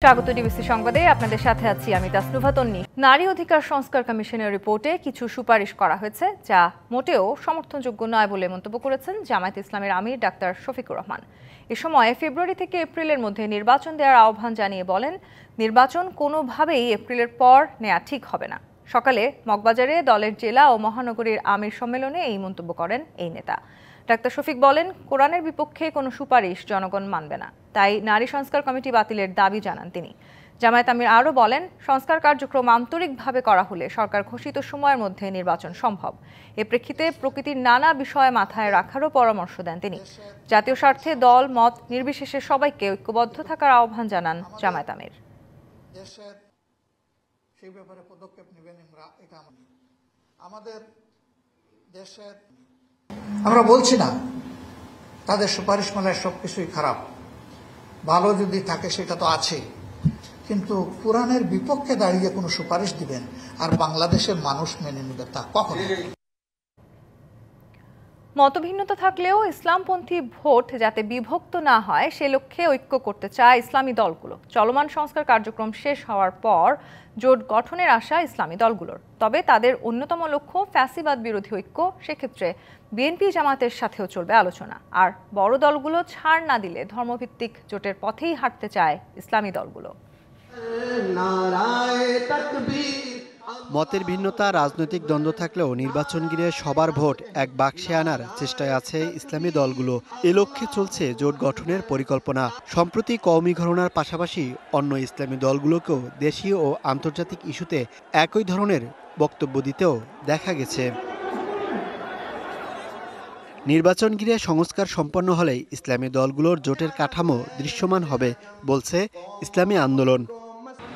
স্বাগত ডিবিসি সংবাদে আপনাদের সাথে আছি আমি তাসনুভা তন্নি। নারী অধিকার সংস্কার কমিশনের রিপোর্টে কিছু সুপারিশ করা হয়েছে যা মোটেও সমর্থনযোগ্য নয় বলে মন্তব্য করেছেন জামায়াতে ইসলামের আমির ডাক্তার শফিকুর রহমান। এ সময় ফেব্রুয়ারি থেকে এপ্রিলের মধ্যে নির্বাচন দেওয়ার আহ্বান জানিয়ে বলেন, নির্বাচন কোনোভাবেই এপ্রিলের পর নেওয়া ঠিক হবে না। সকালে মগবাজারে দলের জেলা ও মহানগরীর আমির সম্মেলনে এই মন্তব্য করেন এই নেতা। ডাক্তার শফিক বলেন, কোরআনের বিপক্ষে কোনো সুপারিশ জনগণ মানবে না, তাই নারী সংস্কার কমিটি বাতিলের দাবি জানান তিনি। জামায়াত আমির আরও বলেন, সংস্কার কার্যক্রম আন্তরিকভাবে করা হলে সরকার ঘোষিত সময়ের মধ্যে নির্বাচন সম্ভব। এ প্রেক্ষিতে প্রকৃতির নানা বিষয় মাথায় রাখারও পরামর্শ দেন তিনি। জাতীয় স্বার্থে দল মত নির্বিশেষে সবাইকে ঐক্যবদ্ধ থাকার আহ্বান জানান জামায়াত আমির। সেই ব্যাপারে পদক্ষেপ নেবেন এটা আমাদের দেশের, আমরা বলছি না তাদের সুপারিশ মালায় সবকিছুই খারাপ, ভালো যদি থাকে সেটা তো আছে, কিন্তু কোরআনের বিপক্ষে দাঁড়িয়ে কোনো সুপারিশ দিবেন আর বাংলাদেশের মানুষ মেনে নেবে তা কখনো। মতভিন্নতা থাকলেও ইসলামপন্থী ভোট যাতে বিভক্ত না হয় সে লক্ষ্যে ঐক্য করতে চায় ইসলামী দলগুলো। চলমান সংস্কার কার্যক্রম শেষ হওয়ার পর জোট গঠনের আশা ইসলামী দলগুলোর, তবে তাদের অন্যতম লক্ষ্য ফ্যাসিবাদ বিরোধী ঐক্য। সেক্ষেত্রে বিএনপি জামাতের সাথেও চলবে আলোচনা, আর বড় দলগুলো ছাড় না দিলে ধর্মভিত্তিক জোটের পথেই হাঁটতে চায় ইসলামী দলগুলো। মতের ভিন্নতা, রাজনৈতিক দ্বন্দ্ব থাকলেও নির্বাচন ঘিরে সবার ভোট এক বাক্সে আনার চেষ্টায় আছে ইসলামী দলগুলো। এ লক্ষ্যে চলছে জোট গঠনের পরিকল্পনা। সম্প্রতি কওমি ঘরানার পাশাপাশি অন্য ইসলামী দলগুলোকেও দেশীয় ও আন্তর্জাতিক ইস্যুতে একই ধরনের বক্তব্য দিতেও দেখা গেছে। নির্বাচন ঘিরে সংস্কার সম্পন্ন হলে ইসলামী দলগুলোর জোটের কাঠামো দৃশ্যমান হবে বলছে ইসলামী আন্দোলন।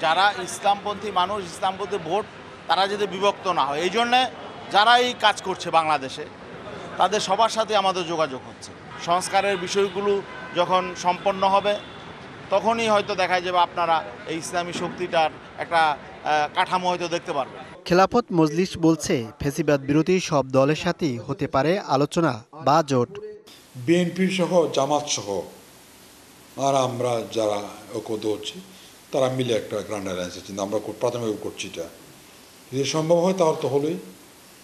যারা ইসলামপন্থী মানুষ, ইসলামপন্থী ভোট তারা যদি বিভক্ত না হয়, এই জন্যে যারা এই কাজ করছে বাংলাদেশে তাদের সবার সাথে আমাদের যোগাযোগ হচ্ছে। সংস্কারের বিষয়গুলো যখন সম্পন্ন হবে তখনই হয়তো দেখা যাবে আপনারা এই ইসলামী শক্তিটার একটা কাঠামো হয়তো দেখতে পারবেন। খেলাফত মজলিস বলছে ফ্যাসিবাদ বিরোধী সব দলের সাথেই হতে পারে আলোচনা বা জোট। বিএনপি সহ জামাত সহ আর আমরা যারা ঐক্যবদ্ধ হচ্ছি তারা মিলে একটা গ্র্যান্ড অ্যালায়েন্সের চিন্তা আমরা প্রাথমিক করছি। এটা যদি সম্ভব হয় তাহলে তো হলোই,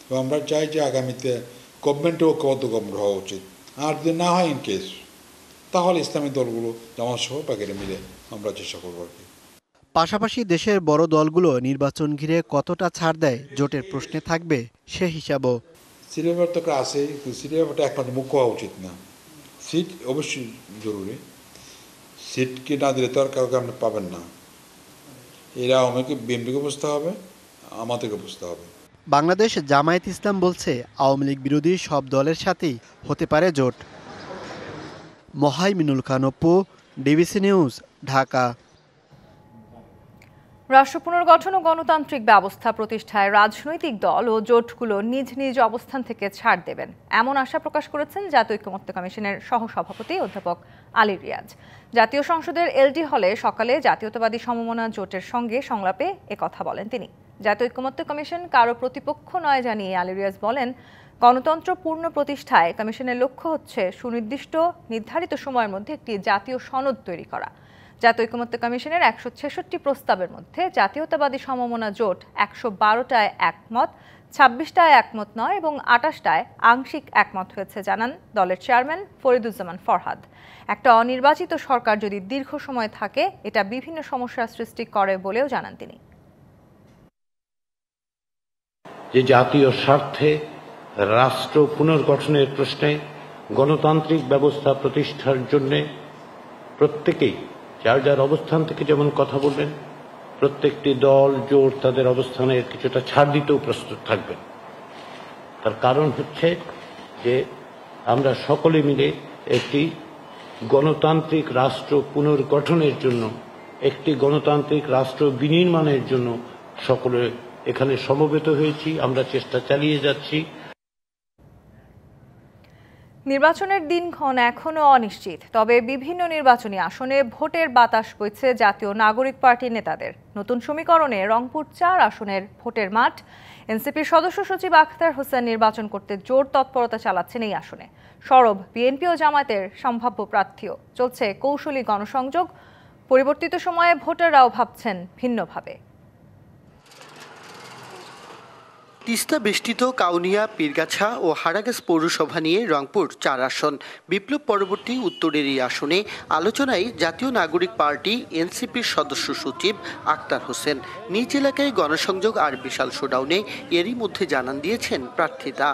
এবং আমরা চাই যে আগামীতে গভর্নমেন্টে ঐক্যবদ্ধ গভর্নমেন্ট হওয়া উচিত। আর যদি না হয় ইন কেস, তাহলে ইসলামী দলগুলো জামাত সহ বাকিরা মিলে আমরা চেষ্টা করবো আর কি। পাশাপাশি দেশের বড় দলগুলো নির্বাচন ঘিরে কতটা ছাড় দেয় জোটের প্রশ্নে থাকবে সে হিসাবও। সিটের ব্যাপার তো আছে, সিটের ব্যাপারটা একমাত্র মুখ্য হওয়া উচিত না। সিট অবশ্যই জরুরি, সিটকে না দিলে তো আর কাউকে আপনি পাবেন না। এরা আমাকে বিএনপিকে বুঝতে হবে, আমাদেরকে বুঝতে হবে। বাংলাদেশ জামায়াত ইসলাম বলছে আওয়ামী লীগ বিরোধী সব দলের সাথেই হতে পারে জোট। Muhaiminul Khan Apu, DBC news, Dhaka. রাষ্ট্র পুনর্গঠন ও গণতান্ত্রিক ব্যবস্থা প্রতিষ্ঠায় রাজনৈতিক দল ও জোটগুলো নিজ নিজ অবস্থান থেকে ছাড় দেবেন, এমন আশা প্রকাশ করেছেন জাতীয় ঐকমত্য কমিশনের সহসভাপতি অধ্যাপক আলী রিয়াজ। জাতীয় সংসদের এলডি হলে সকালে জাতীয়তাবাদী সমমনা জোটের সঙ্গে সংলাপে একথা বলেন তিনি। জাতীয় ঐকমত্য কমিশন কারো প্রতিপক্ষ নয় জানিয়ে আলী রিয়াজ বলেন, গণতন্ত্র পূর্ণ প্রতিষ্ঠায় কমিশনের লক্ষ্য হচ্ছে সুনির্দিষ্ট নির্ধারিত সময়ের মধ্যে একটি জাতীয় সনদ তৈরি করা। জাতীয় ঐকমত্য কমিশনের ১৬৬ প্রস্তাবের মধ্যে জাতীয়তাবাদী সমমনা জোট ১১২টায় একমত, ২৬টায় একমত নয় এবং ২৮টায় আংশিক একমত হয়েছে জানান দলের চেয়ারম্যান ফরিদুজ্জামান ফরহাদ। একটা অনির্বাচিত সরকার যদি দীর্ঘ সময় থাকে এটা বিভিন্ন সমস্যার সৃষ্টি করে বলেও জানান তিনি। যে জাতীয় স্বার্থে রাষ্ট্র পুনর্গঠনের প্রশ্নে গণতান্ত্রিক ব্যবস্থা প্রতিষ্ঠার জন্য প্রত্যেকেই যার যার অবস্থান থেকে যেমন কথা বলবেন, প্রত্যেকটি দল জোট তাদের অবস্থানের কিছুটা ছাড় দিতেও প্রস্তুত থাকবেন। তার কারণ হচ্ছে যে আমরা সকলে মিলে একটি গণতান্ত্রিক রাষ্ট্র পুনর্গঠনের জন্য, একটি গণতান্ত্রিক রাষ্ট্র বিনির্মাণের জন্য সকলে এখানে সমবেত হয়েছি, আমরা চেষ্টা চালিয়ে যাচ্ছি। নির্বাচনের দিনক্ষণ এখনও অনিশ্চিত, তবে বিভিন্ন নির্বাচনী আসনে ভোটের বাতাস বইছে জাতীয় নাগরিক পার্টির নেতাদের। নতুন সমীকরণে রংপুর ৪ আসনের ভোটের মাঠ। এনসিপির সদস্য সচিব আখতার হোসেন নির্বাচন করতে জোর তৎপরতা চালাচ্ছেন এই আসনে। সরব বিএনপি ও জামায়াতের সম্ভাব্য প্রার্থীও। চলছে কৌশলী গণসংযোগ। পরিবর্তিত সময়ে ভোটাররাও ভাবছেন ভিন্নভাবে। তিস্তা বেষ্টিত কাউনিয়া, পীরগাছা ও হারাগাছ পৌরসভা নিয়ে রংপুর 4 আসন। বিপ্লব পরবর্তী উত্তরের এই আসনে আলোচনায় জাতীয় নাগরিক পার্টি এনসিপির সদস্য সচিব আক্তার হোসেন। নিজ এলাকায় গণসংযোগ আর বিশাল শোডাউনে এরই মধ্যে জানান দিয়েছেন প্রার্থীরা।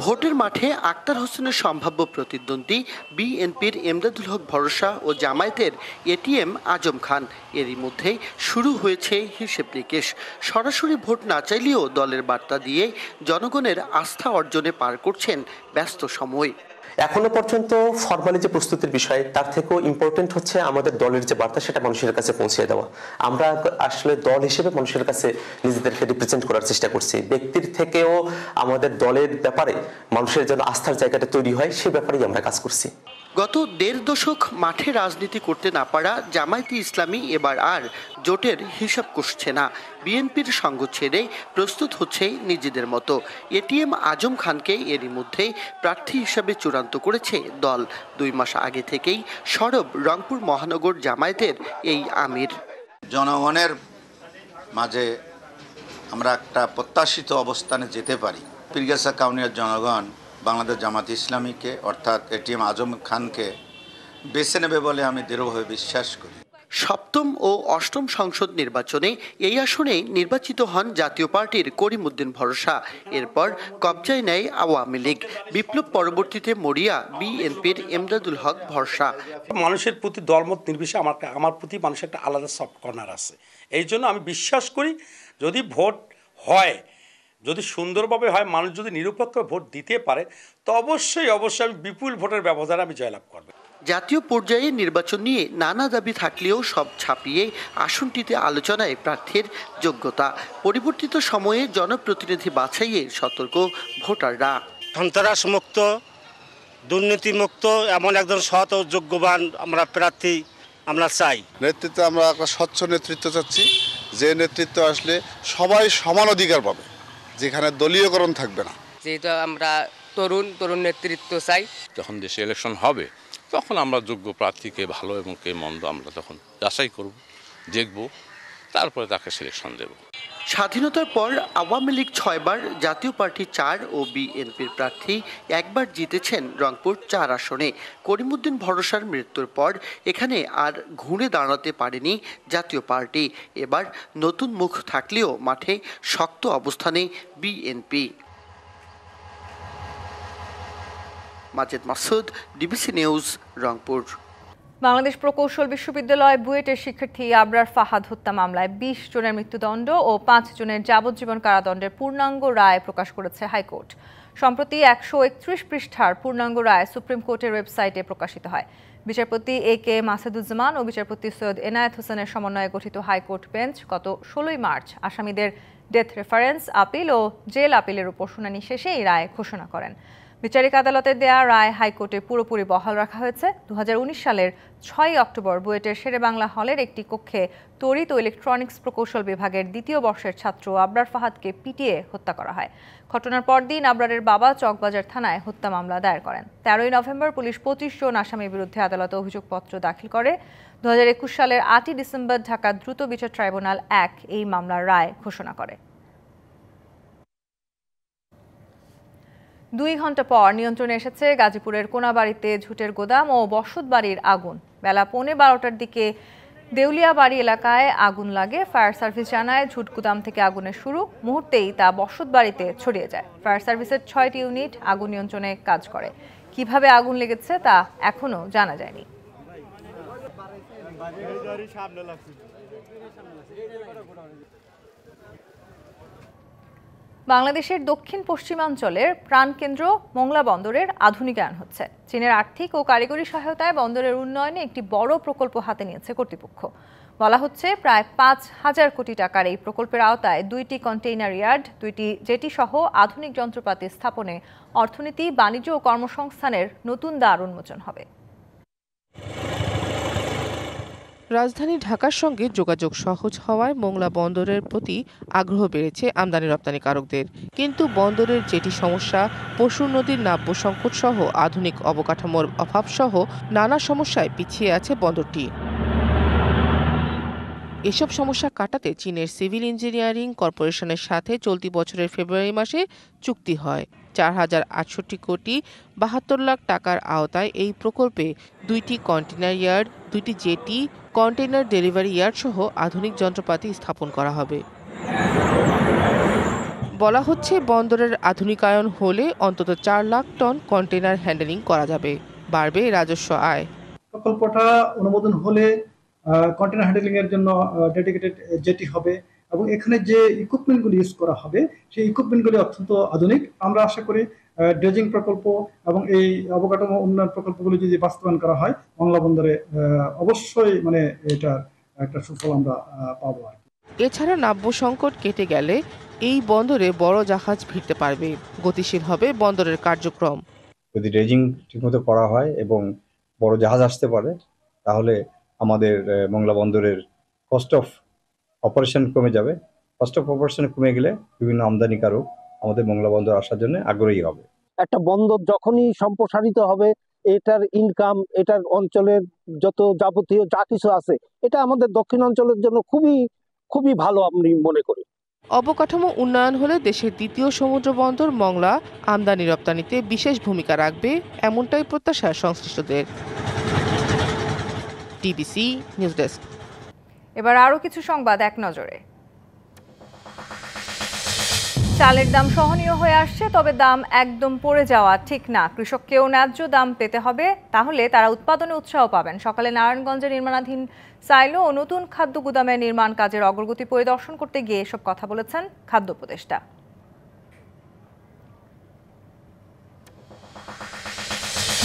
ভোটের মাঠে আক্তার হোসেনের সম্ভাব্য প্রতিদ্বন্দ্বী বিএনপির এমদাদুল হক ভরসা ও জামায়াতের এটিএম আজম খান। এরই মধ্যে শুরু হয়েছে হিসেব নিকেশ। সরাসরি ভোট না চাইলেও দলের বার্তা দিয়ে জনগণের আস্থা অর্জনে পার করছেন ব্যস্ত সময়। এখনো পর্যন্ত ফরমালি যে প্রস্তুতির বিষয়, তার থেকেও ইম্পর্টেন্ট হচ্ছে আমাদের দলের যে বার্তা সেটা মানুষের কাছে পৌঁছে দেওয়া। আমরা আসলে দল হিসেবে মানুষের কাছে নিজেদেরকে রিপ্রেজেন্ট করার চেষ্টা করছি। ব্যক্তির থেকেও আমাদের দলের ব্যাপারে মানুষের যেন আস্থার জায়গাটা তৈরি হয়, সে ব্যাপারেই আমরা কাজ করছি। গত 1.5 দশক মাঠে রাজনীতি করতে না পারা জামায়াতে ইসলামী এবার আর জোটের হিসাব কষছে না। বিএনপির সঙ্গ ছেড়ে প্রস্তুত হচ্ছে নিজেদের মতো। এটিএম আজম খানকে এরই মধ্যে প্রার্থী হিসাবে চূড়ান্ত করেছে দল। 2 মাস আগে থেকেই সরব রংপুর মহানগর জামায়াতের এই আমির। জনগণের মাঝে আমরা একটা প্রত্যাশিত অবস্থানে যেতে পারি। পীরগাছা কাউনিয়ার জনগণ বাংলাদেশ জামাত ইসলামীকে অর্থাৎ এটিএম আজম খানকে বেছে নেবে বলে আমি দৃঢ়ভাবে বিশ্বাস করি। সপ্তম ও অষ্টম সংসদ নির্বাচনে এই আসনে নির্বাচিত হন জাতীয় পার্টির করিমউদ্দিন ভরসা। এরপর কবজায় নেয় আওয়ামী লীগ। বিপ্লব পরবর্তীতে মরিয়া বিএনপির এমদাদুল হক ভরসা। মানুষের প্রতি দলমত নির্বিশেষে আমার প্রতি মানুষের একটা আলাদা সফট কর্নার আছে। এই জন্য আমি বিশ্বাস করি যদি ভোট হয়, যদি সুন্দরভাবে হয়, মানুষ যদি নিরপেক্ষ ভোট দিতে পারে, তো অবশ্যই আমি বিপুল ভোটের ব্যবধানে আমি জয়লাভ করব। জাতীয় পর্যায়ে নির্বাচন নিয়ে নানা দাবি থাকলেও সব ছাপিয়ে আসনটিতে আলোচনায় প্রার্থীর যোগ্যতা। পরিবর্তিত সময়ে জনপ্রতিনিধি বাছাইয়ে সতর্ক ভোটাররা। সন্ত্রাস মুক্ত, দুর্নীতিমুক্ত এমন একজন সৎ ও যোগ্যবান আমরা প্রার্থী আমরা চাই। নেতৃত্বে আমরা একটা স্বচ্ছ নেতৃত্ব চাচ্ছি, যে নেতৃত্ব আসলে সবাই সমান অধিকার পাবে, যেখানে দলীয়করণ থাকবে না। যেহেতু আমরা তরুণ নেতৃত্ব চাই। যখন দেশে ইলেকশন হবে তখন আমরা যোগ্য প্রার্থীকে ভালো এবং কে মন্দ আমরা তখন যাচাই করব, দেখব, তারপরে তাকে সিলেকশন দেব। স্বাধীনতার পর আওয়ামী লীগ 6 বার, জাতীয় পার্টি 4 ও বিএনপির প্রার্থী 1 বার জিতেছেন রংপুর 4 আসনে। করিমউদ্দিন ভরসার মৃত্যুর পর এখানে আর ঘুরে দাঁড়াতে পারেনি জাতীয় পার্টি। এবার নতুন মুখ থাকলেও মাঠে শক্ত অবস্থানে BNP. Majed Masud, DBC news, Rangpur. Bangladesh প্রকৌশল বিশ্ববিদ্যালয় বুয়েটের শিক্ষার্থী আবরার ফাহাদ হত্যা মামলায় 20 জনের মৃত্যুদণ্ড ও 5 জনের যাবজ্জীবন কারাদণ্ডের পূর্ণাঙ্গ রায় প্রকাশ করেছে হাইকোর্ট। সম্প্রতি 131 পৃষ্ঠার পূর্ণাঙ্গ রায় সুপ্রিম কোর্টের ওয়েবসাইটে প্রকাশিত হয়। বিচারপতি AK মাসুদুজ্জামান ও বিচারপতি সৈয়দ এনায়েত হোসেনের সমন্বয়ে গঠিত হাইকোর্ট বেঞ্চ গত 16 মার্চ আসামিদের ডেথ রেফারেন্স আপিল ও জেল আপিলের উপর শুনানি শেষে এই রায় ঘোষণা করেন। বিচারিক আদালতের দেয়া রায় হাইকোর্টে পুরোপুরি বহাল রাখা হয়েছে। 2019 সালের 6 অক্টোবর বুয়েটের শেরেবাংলা হলের একটি কক্ষে তড়িৎ ও ইলেকট্রনিক্স প্রকৌশল বিভাগের 2য় বর্ষের ছাত্র আবরার ফাহাদকে পিটিয়ে হত্যা করা হয়। ঘটনার পরদিন আবরারের বাবা চকবাজার থানায় হত্যা মামলা দায়ের করেন। 13 নভেম্বর পুলিশ 25 জন আসামির বিরুদ্ধে আদালতে অভিযোগপত্র দাখিল করে। 2021 সালের 8 ডিসেম্বর ঢাকা দ্রুত বিচার ট্রাইব্যুনাল 1 এই মামলার রায় ঘোষণা করে। 2 ঘন্টা পর নিয়ন্ত্রণে এসেছে গাজীপুরের কোনাবাড়িতে ঝুটের গোদাম ও বসতবাড়ির আগুন। বেলা 11:15টার দিকে দেউলিয়াবাড়ি এলাকায় আগুন লাগে। ফায়ার সার্ভিস জানায় ঝুট গোদাম থেকে আগুনের শুরু, মুহূর্তেই তা বসতবাড়িতে ছড়িয়ে যায়। ফায়ার সার্ভিসের 6টি ইউনিট আগুন নিয়ন্ত্রণে কাজ করে। কিভাবে আগুন লেগেছে তা এখনো জানা যায়নি। বাংলাদেশের দক্ষিণ পশ্চিমাঞ্চলের প্রাণকেন্দ্র মোংলা বন্দরের আধুনিকায়ন হচ্ছে। চীনের আর্থিক ও কারিগরি সহায়তায় বন্দরের উন্নয়নে একটি বড় প্রকল্প হাতে নিয়েছে কর্তৃপক্ষ। বলা হচ্ছে প্রায় 5,000 কোটি টাকার এই প্রকল্পের আওতায় 2টি কন্টেইনার ইয়ার্ড, 2টি জেটি সহ আধুনিক যন্ত্রপাতি স্থাপনে অর্থনীতি, বাণিজ্য ও কর্মসংস্থানের নতুন দ্বার উন্মোচন হবে। রাজধানী ঢাকার সঙ্গে যোগাযোগ সহজ হওয়ায় মোংলা বন্দরের প্রতি আগ্রহ বেড়েছে আমদানি রপ্তানিকারকদের। কিন্তু বন্দরের জেটি সমস্যা, পশুর নদীর নাব্য সংকট সহ আধুনিক অবকাঠামোর অভাব সহ নানা সমস্যায় পিছিয়ে আছে বন্দরটি। এসব সমস্যা কাটাতে চীনের সিভিল ইঞ্জিনিয়ারিং কর্পোরেশনের সাথে চলতি বছরের ফেব্রুয়ারি মাসে চুক্তি হয়। 4,068 কোটি 72 লাখ টাকার আওতায় এই প্রকল্পে 2টি কন্টেইনার ইয়ার্ড, 2টি জেটি, কন্টেইনার ডেলিভারি ইয়ার্ড সহ আধুনিক যন্ত্রপাতি স্থাপন করা হবে। বলা হচ্ছে বন্দরের আধুনিকায়ন হলে অন্তত 4 লাখ টন কন্টেইনার হ্যান্ডেলিং করা যাবে, বাড়বে রাজস্ব আয়। প্রকল্পটা অনুমোদন হলে কন্টেইনার হ্যান্ডেলিং এর জন্য ডেডিকেটেড জেটি হবে এবং এখানে যে ইকুইপমেন্টগুলি ইউজ করা হবে সেই ইকুইপমেন্টগুলি অত্যন্ত আধুনিক। আমরা আশা করি ড্রেজিং প্রকল্প এবং এই অবকাঠামো উন্নয়ন প্রকল্পগুলি যদি বাস্তবায়ন করা হয় মংলা বন্দরে অবশ্যই মানে এটার একটা সুফল আমরা পাবো। এছাড়া নাব্য সংকট কেটে গেলে এই বন্দরে বড় জাহাজ ভিড়তে পারবে, গতিশীল হবে বন্দরের কার্যক্রম। যদি ড্রেজিং ঠিকমতো করা হয় এবং বড় জাহাজ আসতে পারে তাহলে আমাদের মংলা বন্দরের কস্ট অফ অপারেশন কমে যাবে। কস্ট অফ অপারেশন কমে গেলে বিভিন্ন আমদানিকারক আমাদের মংলা বন্দর আসার জন্য আগ্রহী হবে। একটা বন্দর যখনই সম্প্রসারিত হবে এটার ইনকাম, এটার অঞ্চলের যত যাবতীয় যা কিছু আছে এটা আমাদের দক্ষিণ অঞ্চলের জন্য খুবই খুবই ভালো আমি মনে করি। অবকাঠামো উন্নয়ন হলে দেশের দ্বিতীয় সমুদ্র বন্দর মংলা আমদানি রপ্তানিতে বিশেষ ভূমিকা রাখবে, এমনটাই প্রত্যাশা সংশ্লিষ্টদের। DBC news desk. এবার আরো কিছু সংবাদ এক নজরে। চালের দাম সহনীয় হয়ে আসছে, তবে দাম একদম পড়ে যাওয়া ঠিক না। কৃষককেও ন্যায্য দাম পেতে হবে, তাহলে তারা উৎপাদনে উৎসাহ পাবেন। সকালে নারায়ণগঞ্জে নির্মাণাধীন সাইলো ও নতুন খাদ্য গুদামের নির্মাণ কাজের অগ্রগতি পরিদর্শন করতে গিয়ে এসব কথা বলেছেন খাদ্য উপদেষ্টা।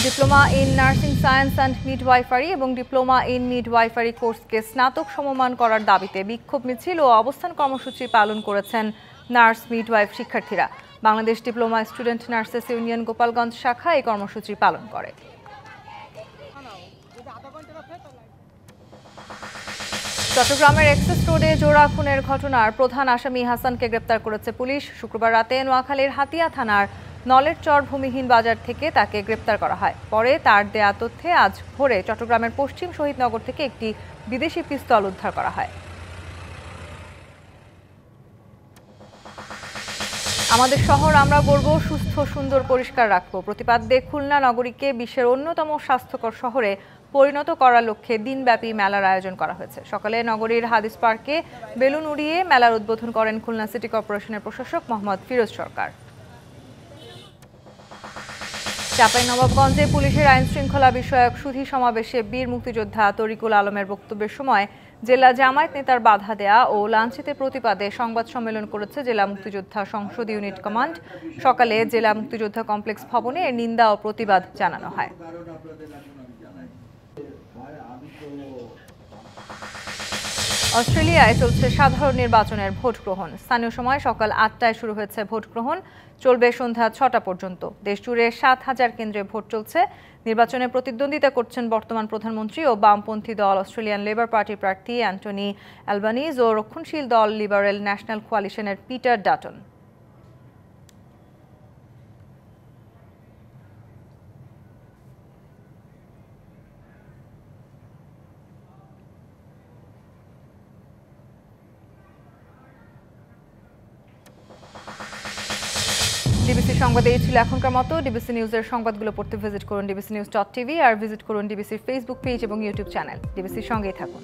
Diploma in nursing science and midwifery এবং ডিপ্লোমা ইন মিডওয়াইফারি কোর্সকে স্নাতক সমমান করার দাবিতে বিক্ষোভ মিছিল ও অবস্থান কর্মসূচি পালন করেছেন নার্স মিডওয়াইফ শিক্ষার্থীরা। Bangladesh diploma student nurses union Gopalganj শাখা এই কর্মসূচি পালন করে। চট্টগ্রামের এক্সেস রোডে জোড়া খুনের ঘটনার প্রধান আসামি হাসানকে গ্রেপ্তার করেছে পুলিশ। শুক্রবার রাতে নোয়াখালীর হাতিয়া থানার নলের চর ভূমিহীন বাজার থেকে তাকে গ্রেপ্তার করা হয়। পরে তার দেয়া তথ্যে আজ ভোরে চট্টগ্রামের পশ্চিম শহীদনগর থেকে একটি বিদেশি পিস্তল উদ্ধার করা হয়। আমাদের শহর আমরা গড়ব, সুস্থ সুন্দর পরিষ্কার রাখবো প্রতিপাদ্যে খুলনা নগরীকে বিশ্বের অন্যতম স্বাস্থ্যকর শহরে পরিণত করার লক্ষ্যে দিনব্যাপী মেলার আয়োজন করা হয়েছে। সকালে নগরীর হাদিস পার্কে বেলুন উড়িয়ে মেলার উদ্বোধন করেন খুলনা সিটি কর্পোরেশনের প্রশাসক মোহাম্মদ ফিরোজ সরকার। চাঁপাইনবাবগঞ্জে পুলিশের আইন শৃঙ্খলা বিষয়ক সুধী সমাবেশে বীর মুক্তিযোদ্ধা তরিকুল আলমের বক্তব্যের সময় জেলা জামায়াত নেতার বাধা দেয়া ও লাঞ্ছিতের প্রতিবাদে সংবাদ সম্মেলন করেছে জেলা মুক্তিযোদ্ধা সংসদ ইউনিট কমান্ড। সকালে জেলা মুক্তিযোদ্ধা কমপ্লেক্স ভবনে এর নিন্দা ও প্রতিবাদ জানানো হয়। অস্ট্রেলিয়ায় চলছে সাধারণ নির্বাচনের ভোট গ্রহণ। স্থানীয় সময় সকাল 8টায় শুরু হয়েছে ভোট গ্রহণ, চলবে সন্ধ্যা 6টা পর্যন্ত। দেশজুড়ে 7,000 কেন্দ্রে ভোট চলছে। নির্বাচনে প্রতিদ্বন্দ্বিতা করছেন বর্তমান প্রধানমন্ত্রী ও বামপন্থী দল অস্ট্রেলিয়ান লেবার পার্টির প্রার্থী অ্যান্টনি অ্যালবানিজ ও রক্ষণশীল দল লিবারেল ন্যাশনাল কোয়ালিশনের পিটার ডাটন। ডিবিসি সংবাদে এই ছিল এখনকার মতো। ডিবিসি নিউজের সংবাদগুলো পড়তে ভিজিট করুন dbcnews.tv আর ভিজিট করুন ডিবিসির ফেসবুক পেজ এবং ইউটিউব চ্যানেল। ডিবিসির সঙ্গেই থাকুন।